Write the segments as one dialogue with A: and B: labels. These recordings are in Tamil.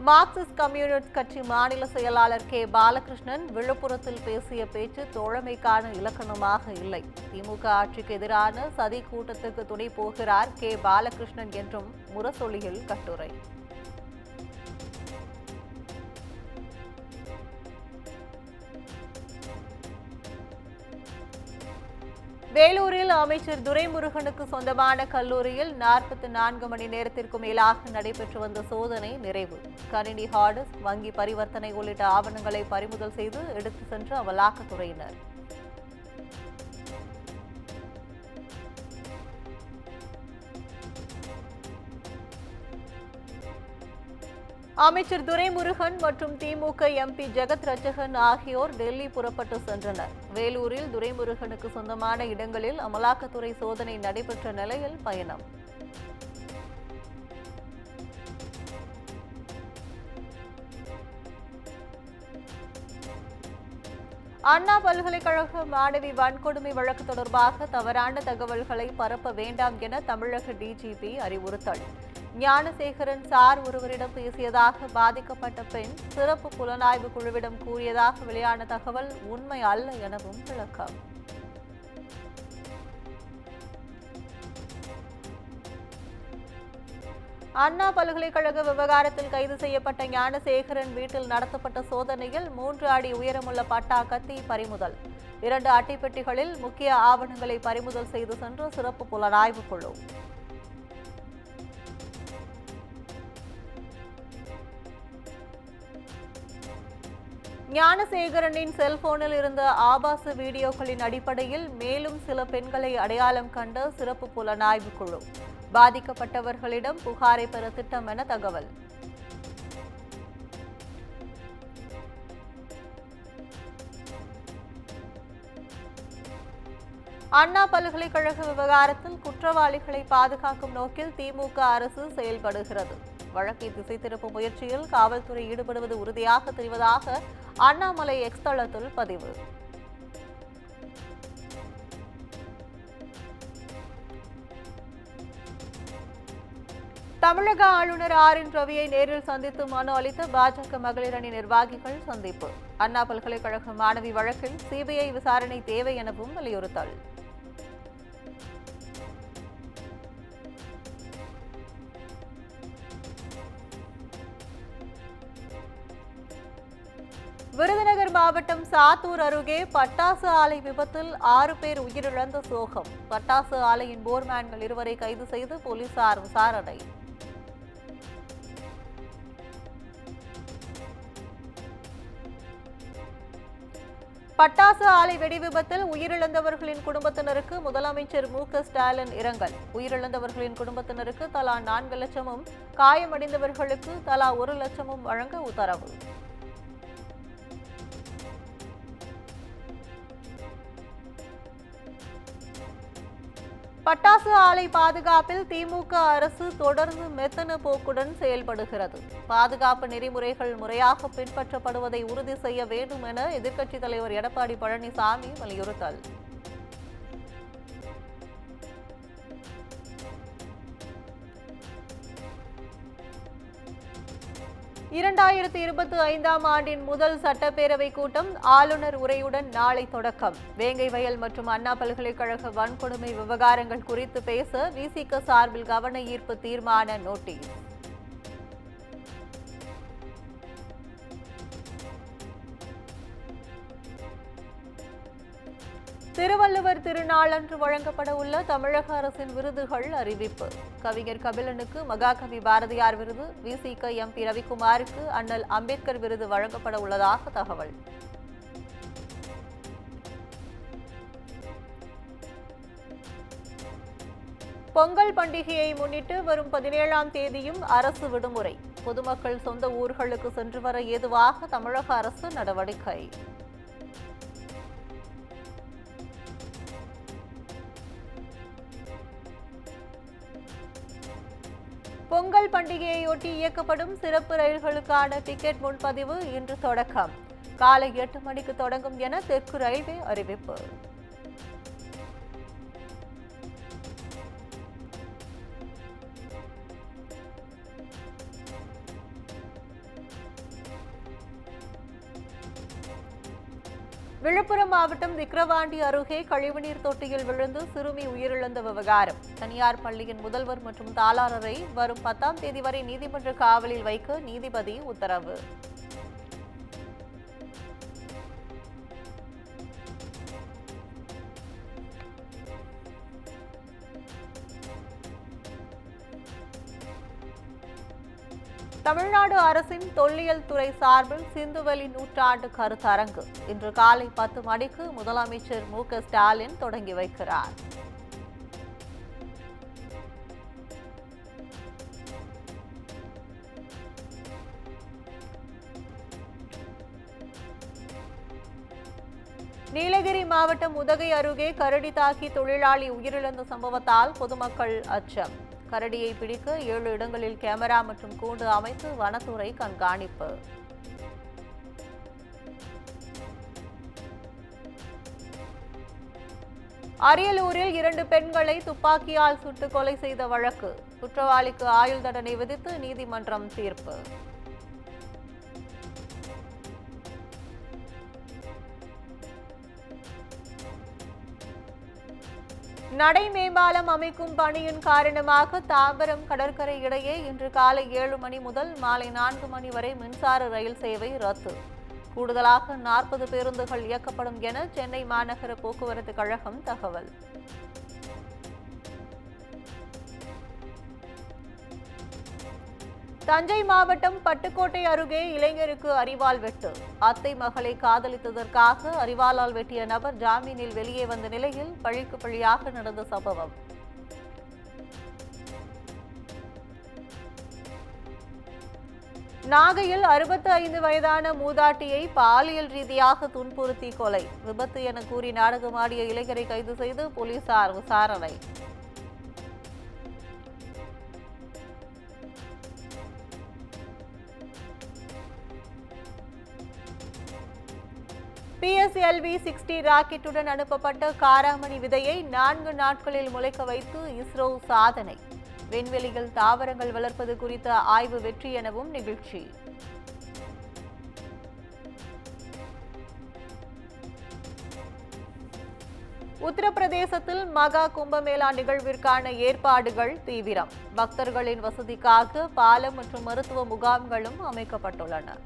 A: மார்க்சிஸ்ட் கம்யூனிஸ்ட் கட்சி மாநில செயலாளர் கே பாலகிருஷ்ணன் விழுப்புரத்தில் பேசிய பேச்சு தோழமைக்கான இலக்கணமாக இல்லை. திமுக ஆட்சிக்கு எதிரான சதி கூட்டத்துக்கு துணை போகிறார் கே பாலகிருஷ்ணன் என்றும் முரசொலியில் கட்டுரை. வேலூரில் அமைச்சர் துரைமுருகனுக்கு சொந்தமான கல்லூரியில் 44 மணி நேரத்திற்கு மேலாக நடைபெற்று வந்த சோதனை நிறைவு. கணினி ஹார்ட் டிஸ்க், வங்கி பரிவர்த்தனை உள்ளிட்ட ஆவணங்களை பறிமுதல் செய்து எடுத்து சென்ற அமலாக்கத்துறையினர். அமைச்சர் துரைமுருகன் மற்றும் திமுக எம்பி ஜெகத் ரட்சகன் ஆகியோர் டெல்லி புறப்பட்டு சென்றனர். வேலூரில் துரைமுருகனுக்கு சொந்தமான இடங்களில் அமலாக்கத்துறை சோதனை நடைபெற்ற நிலையில் பயணம். அண்ணா பல்கலைக்கழக மாணவி வன்கொடுமை வழக்கு தொடர்பாக தவறான தகவல்களை பரப்ப வேண்டாம் என தமிழக டிஜிபி அறிவுறுத்தல். ஞானசேகரன் சார் ஒருவரிடம் பேசியதாக பாதிக்கப்பட்ட பெண் சிறப்பு புலனாய்வு குழுவிடம் கூறியதாக வெளியான தகவல் உண்மை அல்ல எனவும் விளக்கம். அண்ணா பல்கலைக்கழக விவகாரத்தில் கைது செய்யப்பட்ட ஞானசேகரன் வீட்டில் நடத்தப்பட்ட சோதனையில் 3 அடி உயரமுள்ள பட்டா கத்தி பறிமுதல். 2 அட்டைப்பெட்டிகளில் முக்கிய ஆவணங்களை பறிமுதல் செய்து சென்ற சிறப்பு புலனாய்வு குழு. ஞானசேகரனின் செல்போனில் இருந்த ஆபாச வீடியோக்களின் அடிப்படையில் மேலும் சில பெண்களை அடையாளம் கண்ட சிறப்பு புலனாய்வு குழு. பாதிக்கப்பட்டவர்களிடம் புகாரை பெற திட்டம் என தகவல். அண்ணா பல்கலைக்கழக விவகாரத்தில் குற்றவாளிகளை பாதுகாக்கும் நோக்கில் திமுக அரசு செயல்படுகிறது. வழக்கை திசை திருப்பும் முயற்சியில் காவல்துறை ஈடுபடுவது உறுதியாக தெரிவதாக அண்ணாமலை எக்ஸ் தளத்தில் பதிவு. தமிழக ஆளுநர் ஆர்.என். ரவியை நேரில் சந்தித்து மனு அளித்த பாஜக மகளிர் அணி நிர்வாகிகள் சந்திப்பு. அண்ணா பல்கலைக்கழக மாணவி வழக்கில் சிபிஐ விசாரணை தேவை எனவும் வலியுறுத்தல். விருதுநகர் மாவட்டம் சாத்தூர் அருகே பட்டாசு ஆலை விபத்தில் 6 பேர் உயிரிழந்த சோகம். பட்டாசு ஆலையின் போர்மேன்கள் 2 கைது செய்து போலீசார் விசாரணை. பட்டாசு ஆலை வெடி விபத்தில் உயிரிழந்தவர்களின் குடும்பத்தினருக்கு முதலமைச்சர் மு.க.ஸ்டாலின் இரங்கல். உயிரிழந்தவர்களின் குடும்பத்தினருக்கு தலா 4 லட்சமும் காயமடைந்தவர்களுக்கு தலா 1 லட்சமும் வழங்க உத்தரவு. பட்டாசு ஆலை பாதுகாப்பில் திமுக அரசு தொடர்ந்து மெத்தன போக்குடன் செயல்படுகிறது. பாதுகாப்பு நெறிமுறைகள் முறையாக பின்பற்றப்படுவதை உறுதி செய்ய வேண்டும் என எதிர்க்கட்சித் தலைவர் எடப்பாடி பழனிசாமி வலியுறுத்தல். இரண்டாயிரத்து 25ஆம் ஆண்டின் முதல் சட்டப்பேரவை கூட்டம் ஆளுநர் உரையுடன் நாளை தொடக்கம். வேங்கை வயல் மற்றும் அண்ணா பல்கலைக்கழக வன்கொடுமை விவகாரங்கள் குறித்து பேச விசிக சார்பில் கவன ஈர்ப்பு தீர்மான நோட்டீஸ். திருவள்ளுவர் திருநாளன்று வழங்கப்பட உள்ள தமிழக அரசின் விருதுகள் அறிவிப்பு. கவிஞர் கபிலனுக்கு மகாகவி பாரதியார் விருது, விசிக எம்பி ரவிக்குமாருக்கு அண்ணல் அம்பேத்கர் விருது வழங்கப்பட உள்ளதாக தகவல். பொங்கல் பண்டிகையை முன்னிட்டு வரும் 17ஆம் தேதியும் அரசு விடுமுறை. பொதுமக்கள் சொந்த ஊர்களுக்கு சென்று வர ஏதுவாக தமிழக அரசு நடவடிக்கை. பொங்கல் பண்டிகையையொட்டி இயக்கப்படும் சிறப்பு ரயில்களுக்கான டிக்கெட் முன்பதிவு இன்று தொடக்கம். காலை 8 மணிக்கு தொடங்கும் என தெற்கு ரயில்வே அறிவிப்பு. விழுப்புரம் மாவட்டம் விக்கிரவாண்டி அருகே கழிவுநீர் தொட்டியில் விழுந்து சிறுமி உயிரிழந்த விவகாரம். தனியார் பள்ளியின் முதல்வர் மற்றும் தாளாளரை வரும் 10ஆம் தேதி வரை நீதிமன்ற காவலில் வைக்க நீதிபதி உத்தரவு. தமிழ்நாடு அரசின் தொல்லியல் துறை சார்பில் சிந்துவெளி நூற்றாண்டு கருத்தரங்கு இன்று காலை 10 மணிக்கு முதலமைச்சர் மு.க. ஸ்டாலின் தொடங்கி வைக்கிறார். நீலகிரி மாவட்டம் உதகை அருகே கரடி தாக்கி தொழிலாளி உயிரிழந்த சம்பவத்தால் பொதுமக்கள் அச்சம். கரடியை பிடிக்க 7 இடங்களில் கேமரா மற்றும் கூண்டு அமைத்து வனத்துறை கண்காணிப்பு. அரியலூரில் 2 பெண்களை துப்பாக்கியால் சுட்டு கொலை செய்த வழக்கு. குற்றவாளிக்கு ஆயுள் தண்டனை விதித்து நீதிமன்றம் தீர்ப்பு. நடை மேம்பாலம் அமைக்கும் பணியின் காரணமாக தாம்பரம் கடற்கரை இடையே இன்று காலை 7 மணி முதல் மாலை 4 மணி வரை மின்சார ரயில் சேவை ரத்து. கூடுதலாக 40 பேருந்துகள் இயக்கப்படும் என சென்னை மாநகர போக்குவரத்து கழகம் தகவல். தஞ்சை மாவட்டம் பட்டுக்கோட்டை அருகே இளைஞருக்கு அரிவாள் வெட்டு. அத்தை மகளை காதலித்ததற்காக அரிவாளால் வெட்டிய நபர் ஜாமீனில் வெளியே வந்த நிலையில் பழிக்கு பழியாக நடந்த சம்பவம். நாகையில் 65 வயதான மூதாட்டியை பாலியல் ரீதியாக துன்புறுத்தி கொலை. விபத்து என கூறி நாடகமாடிய இளைஞரை கைது செய்து போலீசார் விசாரணை. PSLV-60 ராக்கெட்டுடன் அனுப்பப்பட்ட காராமணி விதையை 4 நாட்களில் முளைக்க வைத்து இஸ்ரோ சாதனை. விண்வெளியில் தாவரங்கள் வளர்ப்பது குறித்த ஆய்வு வெற்றி எனவும் நிகழ்ச்சி. உத்தரப்பிரதேசத்தில் மகா கும்பமேளா நிகழ்விற்கான ஏற்பாடுகள் தீவிரம். பக்தர்களின் வசதிக்காக பாலம் மற்றும் மருத்துவ முகாம்களும் அமைக்கப்பட்டுள்ளன.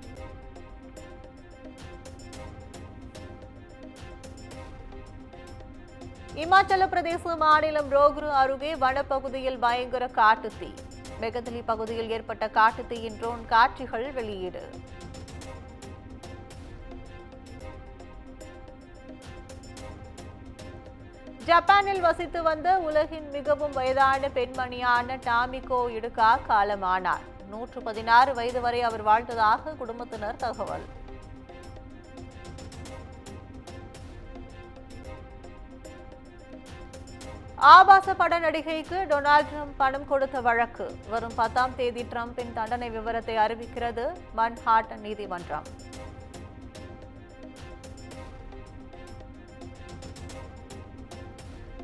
A: இமாச்சல பிரதேச மாநிலம் ரோக்ரு அருகே வனப்பகுதியில் பயங்கர காட்டுத்தீ. மெகதலி பகுதியில் ஏற்பட்ட காட்டுத்தீயின் ட்ரோன் காட்சிகள் வெளியீடு. ஜப்பானில் வசித்து வந்த உலகின் மிகவும் வயதான பெண்மணியான டாமிகோ இடுகா காலமானார். 116 வயது வரை அவர் வாழ்ந்ததாக குடும்பத்தினர் தகவல். ஆபாச பட நடிகைக்கு டொனால்ட் ட்ரம்ப் பணம் கொடுத்த வழக்கு. வரும் 10ஆம் தேதி ட்ரம்பின் தண்டனை விவரத்தை அறிவிக்கிறது மன்ஹாட்டன் நீதிமன்றம்.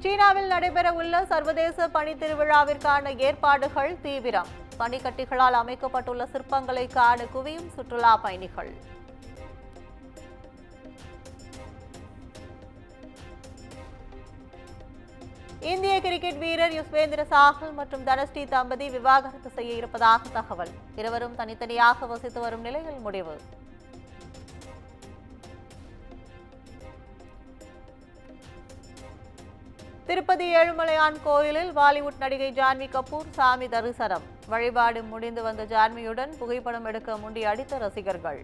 A: சீனாவில் நடைபெறவுள்ள சர்வதேச பனி திருவிழாவிற்கான ஏற்பாடுகள் தீவிரம். பனிக்கட்டிகளால் அமைக்கப்பட்டுள்ள சிற்பங்களை காண குவியும் சுற்றுலா பயணிகள். இந்திய கிரிக்கெட் வீரர் யுஸ்வேந்திர சாகல் மற்றும் தனஸ்ரீ தம்பதி விவாகரத்து செய்ய இருப்பதாக தகவல். இருவரும் தனித்தனியாக வசித்து வரும் நிலையில் முடிவு. திருப்பதி ஏழுமலையான் கோயிலில் பாலிவுட் நடிகை ஜான்வி கபூர் சாமி தரிசனம். வழிபாடு முடிந்து வந்த ஜான்வியுடன் புகைப்படம் எடுக்க முண்டி அடித்த ரசிகர்கள்.